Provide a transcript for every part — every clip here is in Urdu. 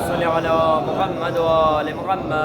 صل على محمد وآل محمد.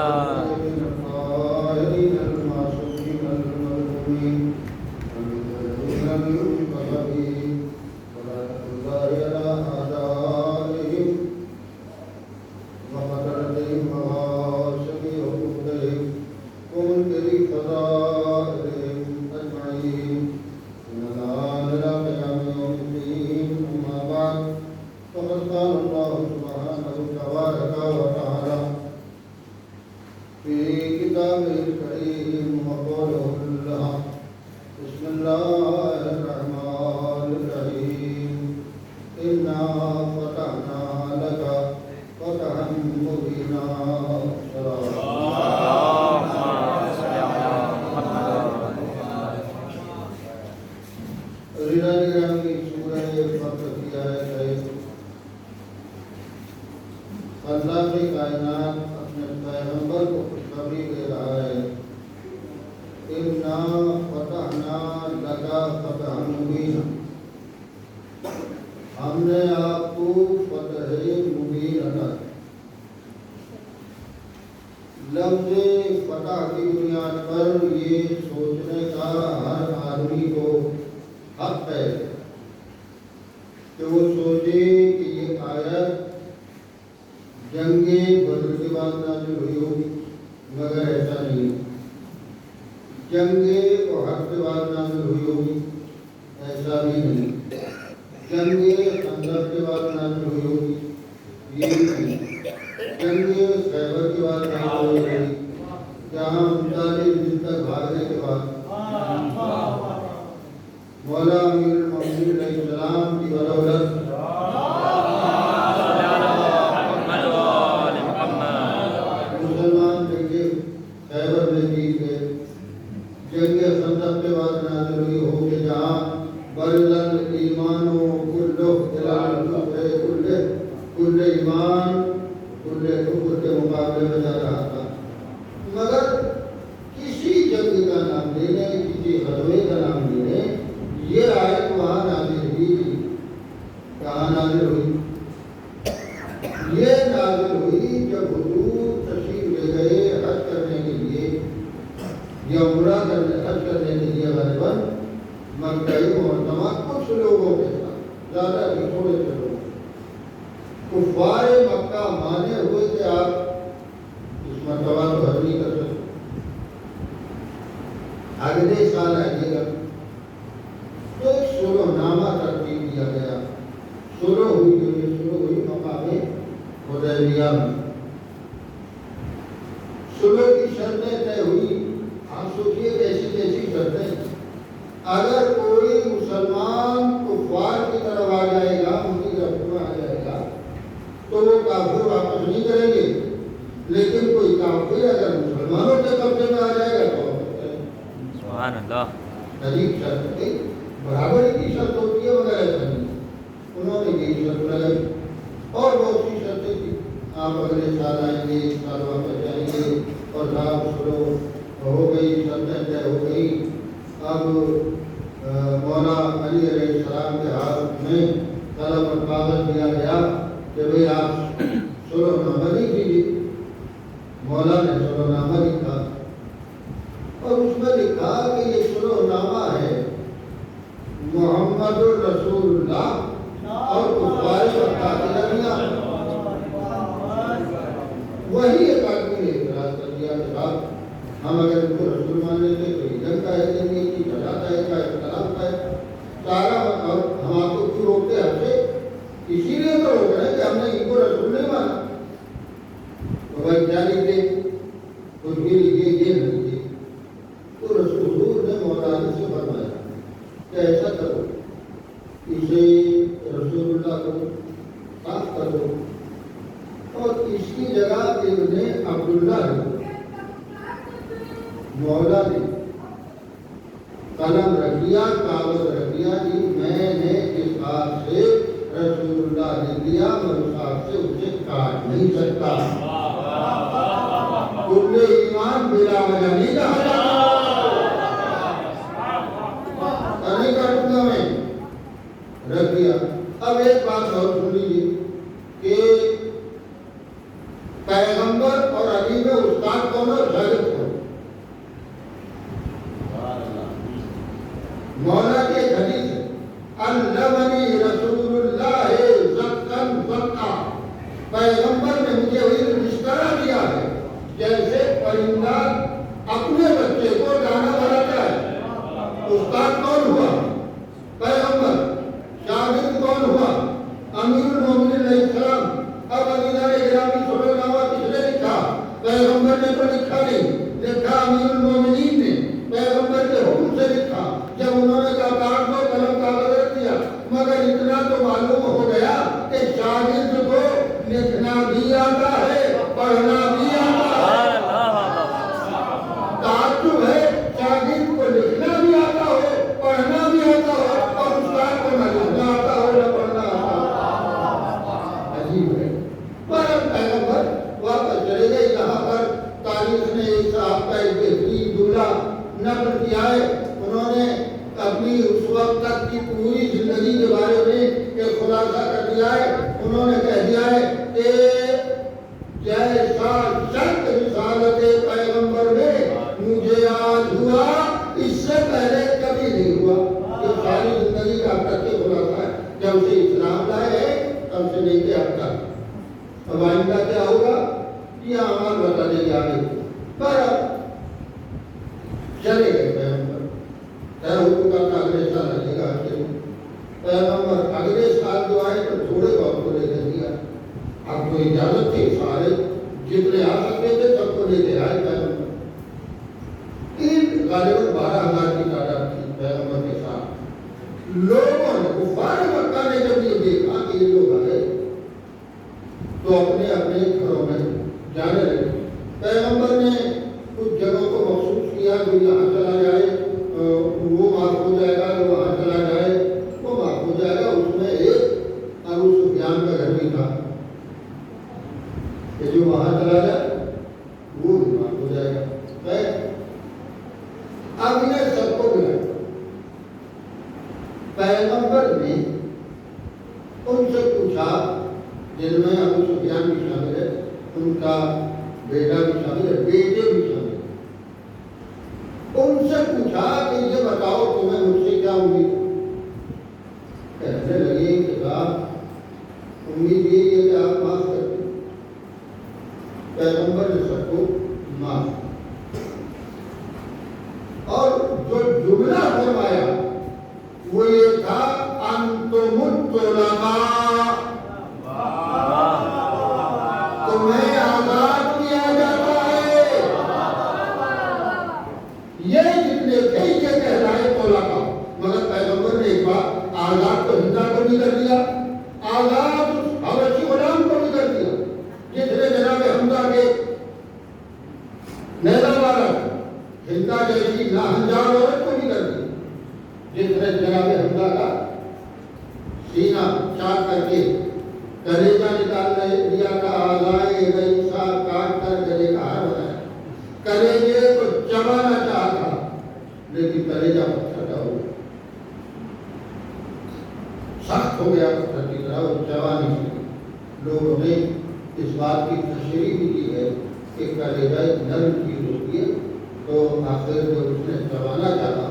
اللہ کی کائنات اپنے پیغمبر کو خوشخبری دے رہا ہے، اِنَّا فَتَحْنَا لَكَ فَتَحًا مُبِينًا، ہم نے آپ کو فتح مبین عطا کی۔ لفظ فتح کی بنیاد پر یہ سوچنے کا ہر آدمی کو حق ہے کہ وہ سوچے کہ یہ آیت جنگ بدر کے بعد نازل ہوئی ہوگی، مگر ایسا نہیں۔ جنگ احد کے بعد نازل ہوئی ہوگی، ایسا بھی نہیں۔ جنگ خندق کے بعد نازل ہوئی ہوگی، یہ بھی نہیں۔ جنگ خیبر کے بعد نازل ہوئی ہوگی، جہاں 39 دن تک بھاگنے کے بعد مولا امیر المومنین علیہ السلام کی بدولت مسلمان خیبر میں جیت گئے۔ جنگ خندق کے بعد نازل ہوئی ہو کہ جہاں برزل ایمان و کل ایمان کل کفر کے مقابلے میں جا رہا تھا، مگر کسی جنگ کا نام لینے، کسی غزوے کا نام لینے، یہ آیت وہاں نازل ہوئی تھی۔ کہاں نازل ہوئی؟ یہ نازل ہوئی جب حضور تشریف لے گئے حج کرنے کے لیے یا عمرہ کرنے حج کرنے کے لیے غالباً مکہ معظمہ کچھ لوگوں کے ساتھ، زیادہ نہیں، تھوڑے سے لوگ۔ کفار مکہ مانے ہوئے کہ آپ اس مرتبہ تو حج نہیں کر سکتے، اگلے سال آئیے گا، تو صلح نامہ ترتیب دیا گیا۔ صلح ہوئی، جو یہ صلح ہوئی مقام حدیبیہ میں۔ صلح کی شرطیں طے ہوئی۔ آپ سوچیے کیسی کیسی شرطیں۔ اگر کوئی مسلمان کفار کی طرف آ جائے گا، ان کی گرفت میں آ جائے گا، تو وہ کافر واپس نہیں کریں گے، لیکن کوئی کافر اگر مسلمانوں کے قبضے میں آ جائے گا تو واپس کریں گے۔ سبحان اللہ۔ عجیب شرط ہے، برابری کی شرط ہوتی ہے مگر ایسا نہیں۔ انہوں نے یہ شرط لگائی اور بہت سی شرطیں تھیں۔ آپ اگلے سال آئیں گے، اس سال واپس جائیں گے، اور صاحب شروع ہو گئی، شرطیں طے ہو گئی۔ اب مولا علی علیہ السلام کے ہاتھ میں قلم اور کاغذ دیا گیا کہ بھئی آپ صلح نامہ نہیں کیجیے۔ مولا نے صلح نامہ لکھا اور اس میں لکھا کہ یہ صلح نامہ ہے محمد الرسول اللہ اور کفار مکہ کے درمیان۔ وہی ایک آدمی نے اعتراض کر دیا کہ صاحب ہم اگر ان کو رسول مان لیتے تو ادھر کا ہے دیں گے کہ جزات ہے کا اختلاف ہے سارا، اور ہم آپ کو کیوں روکتے ہیں؟ اسی لیے تو روک رہے ہیں کہ ہم نے ان کو رسول نہیں مانا۔ تو بھائی کیا لکھے؟ کچھ بھی لکھے، یہ نہ لکھے۔ تو رسول نے مولا علی سے فرمایا کہ ایسا کرو، اسے رسول اللہ کو صاف کر دو اور اس کی جگہ ابن عبداللہ نے مولا نے قلم رکھ دیا، کاغذ رکھ دیا کہ میں نے اس ہاتھ سے رسول اللہ نے دیا، میں اس ہاتھ سے اسے کاٹ نہیں سکتا۔ کل ایمان بلا وجہ نہیں کہا جاتا، رکھ دیا. اب ایک بات اور سن لیجیے کہ پیغمبر اور علی میں استاد کون اور شاگرد کون؟ مولا کی ایک حدیث ہے علمنی رسول اللہ زکن زکا، پیغمبر نے مجھے وہی مشورہ دیا ہے جیسے پرندہ اپنے بچے کو دانا بناتا ہے. استاد کون ہوا؟ پیغمبر. شاگرد کون ہوا؟ امیر المومنین علیہ السلام. اب علیہ گرامی صلی اللہ علیہ کس نے لکھا؟ پیغمبر نے تو لکھا نہیں، لکھا امیر المومنین نے، پیغمبر کے حکم سے لکھا. جب انہوں نے کہا کاٹ دو قلم کاغذ رکھ دیا، مگر اتنا تو معلوم ہو گیا کہ شاگرد کو لکھنا بھی آتا ہے پڑھنا بھی آتا ہے. تعجب ہے شاگرد کو لکھنا بھی آتا ہو پڑھنا بھی آتا ہو اور استاد کو نہ لکھنا آتا ہو نہ پڑھنا آتا ہو. عجیب ہے. پر پیغمبر واپس چلے گئے یہاں پر تاریخ نے ایک صاحب کا ایک بہترین جملہ نقل کیا ہے. انہوں نے اپنی اس وقت تک کی پوری زندگی کے بارے میں ایک خلاصہ کر دیا ہے. انہوں نے کہہ دیا ہے کہ جیسا شک رسالت پیغمبر میں مجھے آج ہوا اس سے پہلے کبھی نہیں ہوا. یہ ساری زندگی کا اب تک کے خلاصہ ہے. جب سے اسلام لائے ہیں تب سے لے کے اب تک. اب آئندہ کیا ہوگا یہ اعمال بتا دیں گے آگے. پر چلے گئے پیغمبر. حکم کا اگلے سال رہے گا. پیغمبر اگلے سال جو آئے تو تھوڑے بہت کو لے کر دیا. اب تو اجازت تھی سارے جتنے آ سکتے تھے سب کو لے کے آئے پیغمبر. غالباً 12,000 کی تعداد تھی پیغمبر کے ساتھ. لوگوں نے کفار مکہ نے جب یہ دیکھا کہ یہ لوگ آئے تو اپنے اپنے گھروں میں جانے لگے. پیغمبر نے کچھ جگہوں کو مخصوص کیا جو یہاں چلا جائے وہ معاف ہو جائے گا، جو وہاں چلا جائے وہ معاف ہو جائے گا. اس میں ایک ابو سفیان کا گھر بھی تھا کہ جو وہاں چلا جائے وہ بھی معاف ہو جائے گا. اب انہیں سب کو ملا. پیغمبر نے ان سے پوچھا جن میں ابو سفیان بھی شامل ہے، ان کا بیٹا بھی شامل ہے، بیٹے بھی شامل ہے. ان سے پوچھا کہ یہ بتاؤ تمہیں مجھ سے کیا امید ہے؟ کہنے لگے کہ صاحب امید یہ ہے کہ آپ معاف کر دیں. پیغمبر نے سب کو معاف. اور جو جملہ فرمایا وہ یہ تھا انتم العلماء، تمہیں آزاد کیا جاتا ہے. یہ جتنے کئی کے کہلائے علماء. مگر پیغمبر نے ایک بات آزاد تو ہندا کو بھی کر دیا، آزاد اس حبشی غلام کو بھی کر دیا جس نے جناب حمزہ کے نیزہ مارا. ہندا جیسی ناہنجار عورت کو بھی کر دیا جس نے جناب حمزہ کا سینہ چاک کر کے کلیجہ نکال دیا تھا. آزائے عیسیٰ کاٹ کر گلے کا ہار بنایا. کلیجے کو چبانا چاہا تھا لیکن کلیجہ پتھر کا ہو گیا، سخت ہو گیا پتھر کی طرح، وہ چبا نہیں سکے. لوگوں نے اس بات کی تشریح بھی کی ہے کہ کلیجہ ایک نرم چیز ہوتی ہے تو آخر جب اس نے چبانا چاہا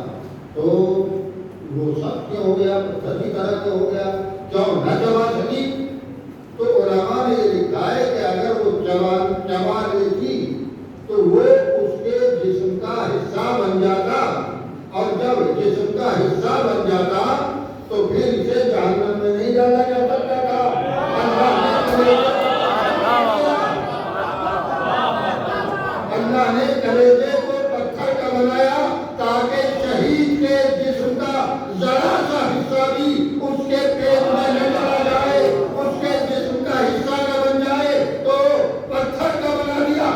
تو وہ سخت کیوں ہو گیا، پتھر کی طرح کیوں ہو گیا، کیوں نہ چبا سکی. تو علماء نے یہ لکھا ہے کہ اگر وہ چبا لیتی تو وہ اس کے جسم کا حصہ بن جاتا، اور جب جسم کا حصہ بن جاتا تو پھر اسے جہنم میں نہیں ڈالا جا سکتا تھا. اللہ نے کلیجے کو پتھر کا بنایا تاکہ شہید کے جسم کا ذرا سا حصہ بھی اس کے پیٹ میں نہ چلا جائے، اس کے جسم کا حصہ نہ بن جائے. تو پتھر کا بنا دیا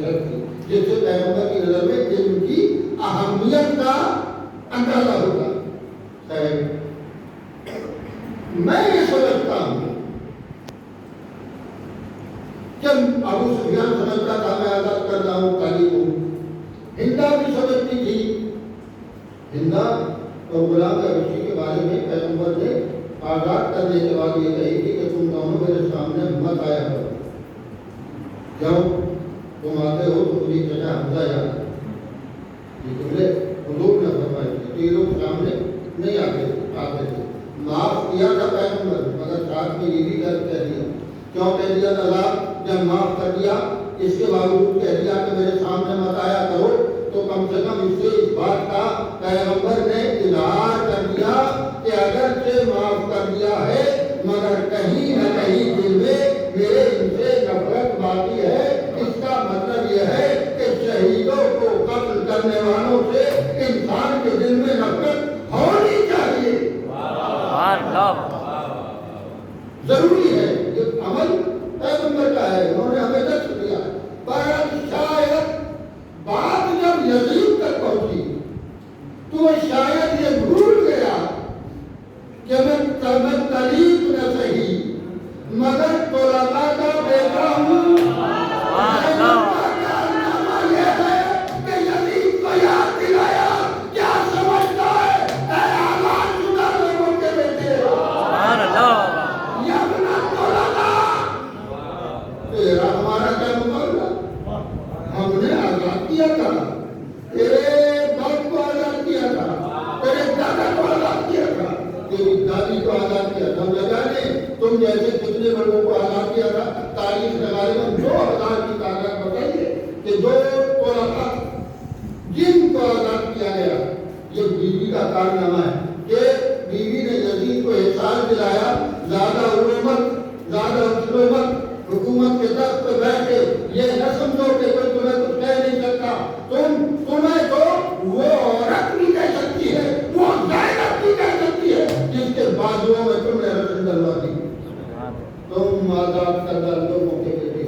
کثرت تھی، جس سے پیغمبر کی نظر میں علم کی اہمیت کا اندازہ ہوتا۔ میں یہ سمجھتا ہوں کہ ابو سفیان سمجھتا تھا میں آزاد کر رہا ہوں تعلیم کو، ہندا بھی سمجھتی تھی۔ ہندا اور غلام حبشی کے بارے میں پیغمبر نے آزاد کرنے کے بعد یہ کہی تھی کہ تم دونوں میرے سامنے مت آیا کرو، جب تم آتے ہو تو مجھے چچا حمزہ یاد ہے، یہ جملے حضور نے فرمائے تھے، تو یہ لوگ سامنے نہیں آتے تھے۔ معاف کیا تھا پیغمبر، مگر ساتھ میں یہ بھی درد کہہ دیا۔ کیوں کہہ دیا نظر؟ جب معاف کر دیا اس کے باوجود کہہ دیا کہ میرے سامنے مت آیا کرو، تو کم سے کم اس سے اس بات کا پیغمبر نے اظہار کر دیا کہ اگرچہ معاف کر دیا ہے مگر کہیں نہ کہیں دل میں میرے ان سے نفرت باقی ہے۔ اس کا مطلب یہ ہے کہ شہیدوں کو قتل کرنے والوں سے انسان کے دل میں نفرت ہونی چاہیے، ضروری ہے۔ یہ عمل پیغمبر کا ہے، انہوں نے ہمیں درس دیا۔ پر شاید بات جب یزید تک پہنچی تو وہ شاید یہ بھول گیا کہ میں طلیب نہ صحیح مگر طلباء کا بیٹا ہوں۔ یہ ہے کہ یزید کو یاد دلایا کیا سمجھتا ہے اے آزاد شدہ لوگوں کے بیٹے، تیرا ہمارا کیا مقابلہ؟ ہم نے آزاد کیا تھا، تیرے باپ کو آزاد کیا تھا، تیرے دادا کو آزاد کیا تھا، تیری دادی کو آزاد کیا تھا۔ لگانے تم جیسے کتنے لوگوں کو آزاد کیا تھا؟ تاریخ میں غالباً 2000 کی تعداد بتائیے کہ جو طلباء جن کو آزاد کیا گیا۔ یہ بیوی کا کارنامہ ہے کہ بیوی نے یزید کو احساس دلایا، زیادہ علومت حکومت کے تخت پہ بیٹھ کے یہ نہ سمجھو کہ کوئی تمہیں کچھ کہہ نہیں سکتا، تمہیں تو وہ عورت بھی کہہ سکتی ہے، وہ زینب بھی کہہ سکتی ہے جس کے بازوؤں میں تم نے رسن ڈلوا دی۔ تم آزاد کردہ لوگوں کے بیٹے،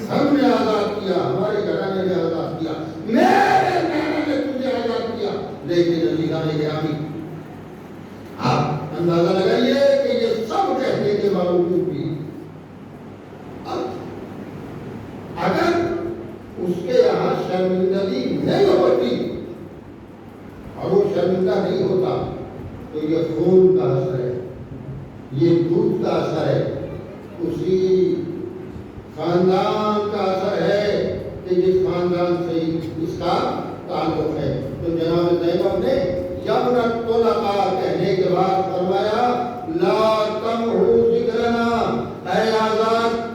ہم نے آزاد کیا، ہمارے گھرانے نے آزاد کیا، میرے نانا نے تجھے آزاد کیا۔ لیکن عزیزان گرامی، آپ اندازہ لگائیے کہ یہ سب کہنے کے باوجود بھی اگر اس کے یہاں شرمندگی نہیں ہوتی اور وہ شرمندہ نہیں ہوتا تو یہ خون کا اثر ہے، یہ دودھ کا اثر ہے، اسی خاندان کا اثر ہے کہ جس خاندان سے اس کا تعلق ہے۔ تو جناب زینب نے یبن الطلقاء کہنے کے بعد فرمایا لا تمحو ذکرنا، اے آزاد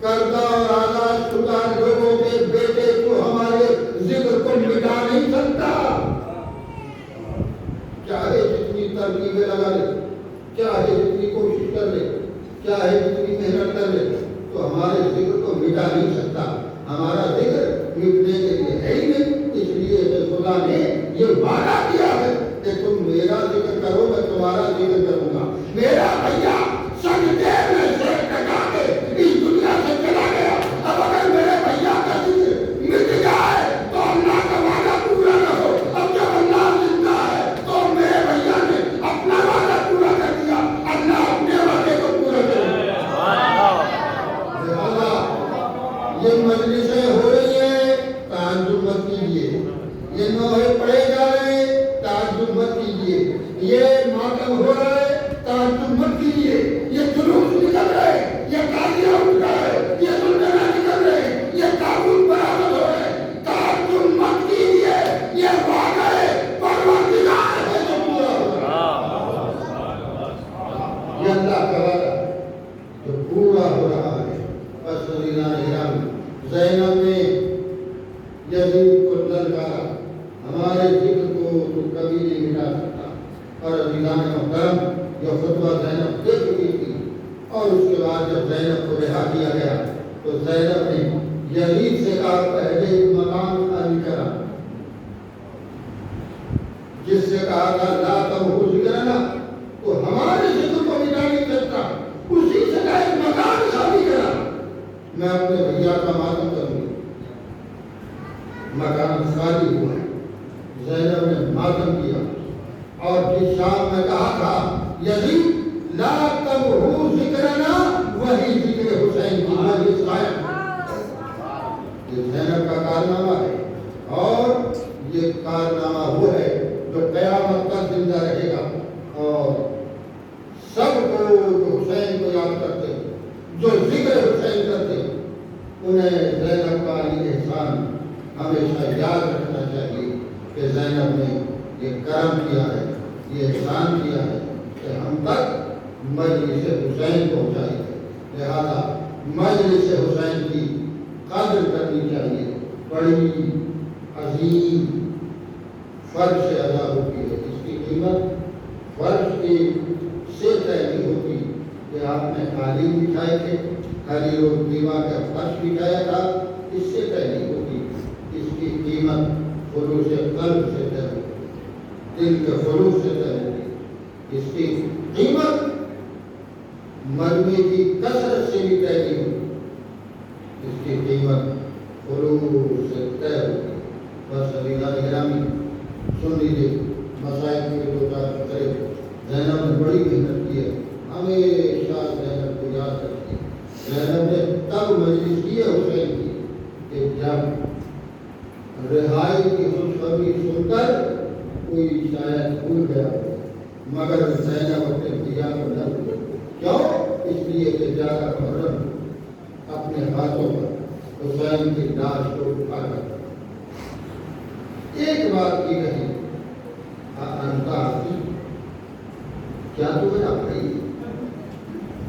کردہ اور آزاد شدہ لوگوں کے بیٹے، تو ہمارے ذکر کو مٹا نہیں سکتا۔ چاہے جتنی ترکیبیں لگا لے، چاہے جتنی کوشش کر لے، چاہے جتنی محنت کر لے، تو ہمارے ذکر کو مٹا نہیں سکتا۔ ہمارا ذکر مٹنے کے لیے ہے ہی نہیں، اس لیے خدا نے یہ وعدہ کیا ہے کہ تم میرا ذکر کرو، میں تمہارا ذکر کروں گا۔ میرا بھیا سجدے میں سر ٹکا کے اس دنیا سے چلا گیا، اب اگر میرے بھیا کا ذکر مٹ جائے تو اللہ کا وعدہ پورا نہ ہو۔ اب جب اللہ زندہ ہے تو میرے بھیا نے اپنا وعدہ پورا کر دیا، اللہ اپنے وعدے کو پورا کرے۔ لہٰذا یہ مجلسیں ہو رہی ہیں، تعجب مت کیجیے، یہ نوحے پڑھے جا رہے ہیں، تعجب مت کیجیے، یہ ماتم ہو رہا ہے، تعجب مت کیجیے، یہ جلوس نکل رہے ہیں، یہ تازیہ اٹھ رہا ہے، یہ سلطنہ نکل رہے ہیں، یہ تابوت برآمد ہو رہے ہیں، تعجب مت کیجیے، یہ وعدہ ہے پروردگار ہے جو پورا ہو رہا ہے۔ یہ اللہ کا وعدہ جو پورا ہو رہا ہے۔ بس عزیزان گرامی، زینب نے یزید کو للکارا، ہمارے ذکر کو تو کبھی نہیں مٹا سکتا۔ اور عزیزان محترم، جو خطبہ زینب دے چکی تھی اور اس کے بعد جب زینب کو رہا کیا گیا تو زینب نے یزید سے کہا پہلے مقام علی کرا، جس سے کہا تھا لا تمحو ذکرنا، تو ہمارے ذکر کو مٹا نہیں سکتا، اسی سے کہا ایک مقام شامل کرا، میں اپنے بھیا کا ماتم کروں گی، خالی ہوا. زینب نے ماتم کیا اور جس شام میں کہا تھا یزید لا تمہو ذکرنا وہی ذکر حسین کی مجلس قائم. یہ زینب کا کارنامہ ہے اور یہ کارنامہ وہ ہے جو قیامت تک زندہ رہے گا. اور سب کو جو حسین کو یاد کرتے جو ذکر حسین کرتے انہیں زینب کا یہ احسان ہمیشہ یاد رکھنا چاہیے کہ زینب نے یہ کرم کیا ہے, یہ احسان کیا ہے کہ ہم تک مجلس حسین پہنچائی ہے. لہذا مجلس حسین کی قدر کرنی چاہیے. بڑی عظیم فرض سے ادا ہوتی ہے. اس کی قیمت فرض کی سے طے نہیں ہوتی کہ آپ نے قالین بچھائے تھے, خالی اور دیوار کا فرش بچھایا تھا, اس سے طے نہیں ہوتی. اس کی قیمت خلوص قلب سے طے ہوتی, دل کے خلوص سے طے ہوتی. اس کی قیمت مجموعے کی کثرت سے بھی طے نہیں ہوتی. اس کی قیمت خلوص سے طے ہوتی. بس عزیزان گرامی سن لیجیے مسائل کے دو چار کرے. زینب نے بڑی محنت کی ہے, ہمیشہ زینب کو یاد رکھیے. زینب نے تب مجلس کی ہے حسین کی کہ جب رہائی کی خوشخبری سن کر کوئی شاید بھول گیا ہو, مگر زینب اپنے بھیا کو نہ بھولے. کیوں؟ اس لیے کہ زیادہ محرم اپنے ہاتھوں پر حسین کی لاش کو اٹھا کر ایک بات کی کہی, انتا کیا تمہیں نہ پڑی؟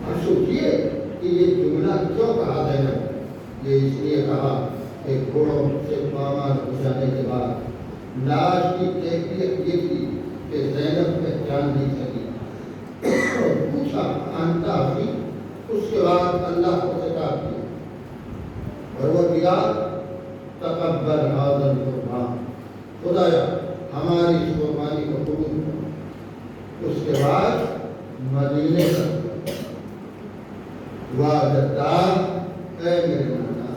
اور سوچیے کہ یہ جملہ کیوں کہا زینب؟ یہ اس لیے کہا کہ گھوڑوں سے پامال گزارنے کے بعد لاش کی کیفیت یہ تھی کہ زینب پہچان نہیں سکی. پوچھا انتا بھی, اس کے بعد اللہ کو خطاب کیا اور وہ دیا تقبل هذا القربان, خدایا ہماری اس قربانی کو قبول کرو. اس کے بعد مدینے کا وعدتار اے میرے نانا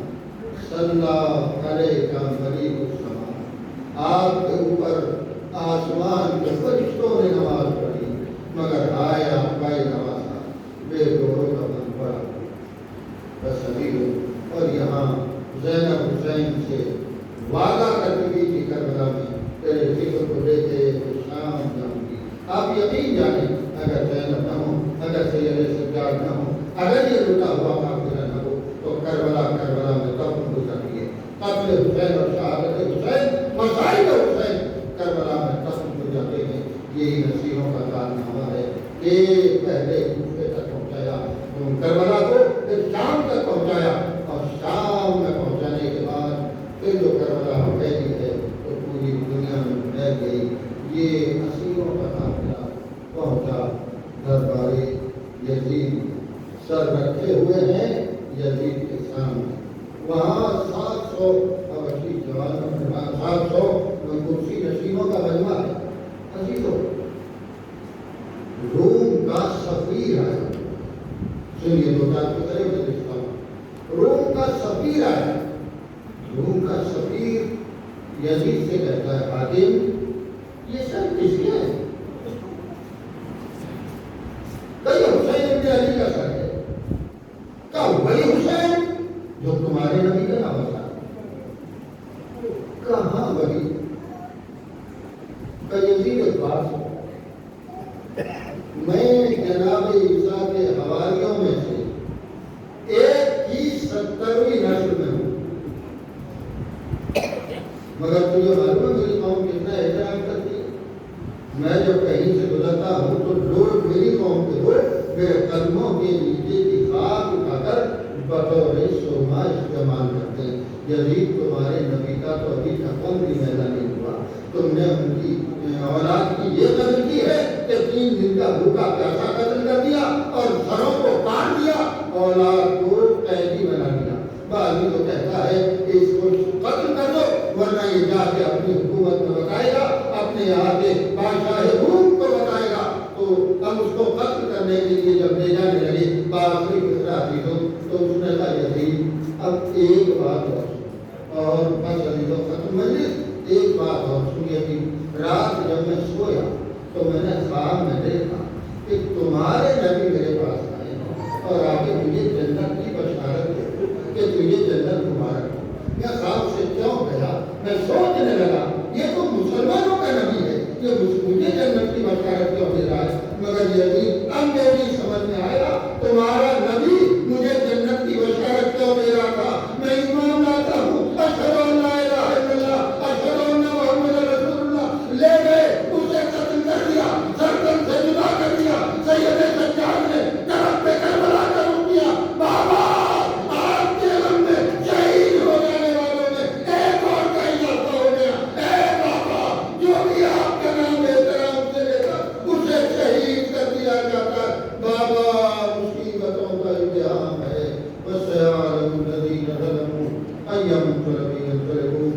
صلی اللہ علیہ کا ملیک السما, آپ کے اوپر آسمان کے فرشتوں نے نماز پڑھی مگر آئے آپ کا نوازا بے دوروں کا من پڑا. بس ابھی ہو. اور یہاں زینب حسین سے وعدہ کرتی ہوئی تھی کربلا میں تیرے ذکر کو لے کے شام جاؤں گی. آپ یقین جانیں اگر زینب نہ ہو, اگر سید سجاد نہ ہو, اگر یہ لٹا ہوا قافلہ نہ ہو تو کربلا میں دفن ہو سکتی ہے. قتل حسین اور شہادت حسین اور شہید حسین کربلا میں دفن ہو جاتے ہیں. یہی نصیحوں کا کارنامہ ہے. ایک پہلے دوسرے تک پہنچایا کربلا کو, پھر شام تک پہنچایا اور شام میں پہنچانے کے بعد پھر جو کربلا پھیلی ہے تو پوری دنیا میں پھیل گئی. یہ اسیروں کا قافلہ پہنچا دربار یزید, سر رکھے ہوئے ہیں یزید کے سامنے. وہاں 700 حبشی جوانوں کے بعد 700 کرسی نشینوں کا مجمع ہے. عزیزوں, روم کا سفیر ہے. سنیے دو چار کے طرح سے رشتہ. روم کا سفیر ہے. روم کا سفیر یزید سے کہتا ہے حاکم یہ سب کس کے ہیں؟ کئی حسین ابن علی کا سر ہے. کہا وہی حسین جو تمہارے نبی کا نام تھا. کہاں وہی؟ کہ یزید ایک بات ہے, میں جناب عیسیٰ کے حواریوں میں سے ایک کی 70ویں نسل میں ہوں, مگر تجھے معلوم ہے میری قوم کتنا احترام کرتی ہے. میں جب کہیں سے گزرتا ہوں تو لوگ میری قوم کے لوگ میرے قدموں کے نیچے کی خاک اٹھا کر بطور سرما استعمال کرتے ہیں. یزید تمہارے نبی کا تو ابھی تک بھی پیدا نہیں ہوا, تم نے ان کی اولاد کی یہ قدر کی ہے کہ 3 دن کا بھوکا پیاسا قتل کر دیا اور سروں کو کاٹ دیا, اولاد کو قیدی بنا دیا. بعضی تو کہتا ہے کہ اس کو قتل کر دو ورنہ یہ جا کے اپنی حکومت میں بتائے گا, اپنے یہاں کے بادشاہ روم کو بتائے گا. تو ہم اس کو قتل کرنے کے لیے جب لے جانے لگے بآخری فکرہ عزیزوں تو اس نے کہا یزید اب ایک بات اور بس عزیزوں ختم مجلس ایک بات اور سنیے کہ رات جب میں سویا تو میں نے خواب میں دیکھا کہ تمہارے نبی میرے پاس آئے اور آگے مجھے جنت کی بشارت دی کہ تجھے جنت مبارک ہو۔ میں خواب سے کیوں گیا؟ میں سوچنے لگا یہ تو مسلمانوں کا نبی ہے، یہ مجھے جنت کی بشارت کیوں دے رہا ہے؟ مگر یہ اب میری سمجھ میں آیا تمہارا نبی مجھے جنت کی بشارت کیوں دے رہا تھا۔ میں ایمان لاتا ہوں، اشہد ان لا الہ الا اللہ، اشہد ان محمد رسول اللہ، لے گئے اسے قتل کر دیا، سرطن سے جدا کر دیا، سید سجاد نے درخت پہ کربلا کر اٹھ دیا۔ بابا آپ کے غم میں شہید ہو جانے والوں میں ایک اور کا اضافہ ہو گیا۔ اے بابا جو بھی آپ کا نام احترام سے لیتا اسے شہید کر دیا جاتا ہے۔ بابا مصیبتوں کا امتحان ہے، وَسَيَعْلَمُ الَّذِينَ ظَلَمُوا أَيَّ مُنقَلَبٍ يَنقَلِبُونَ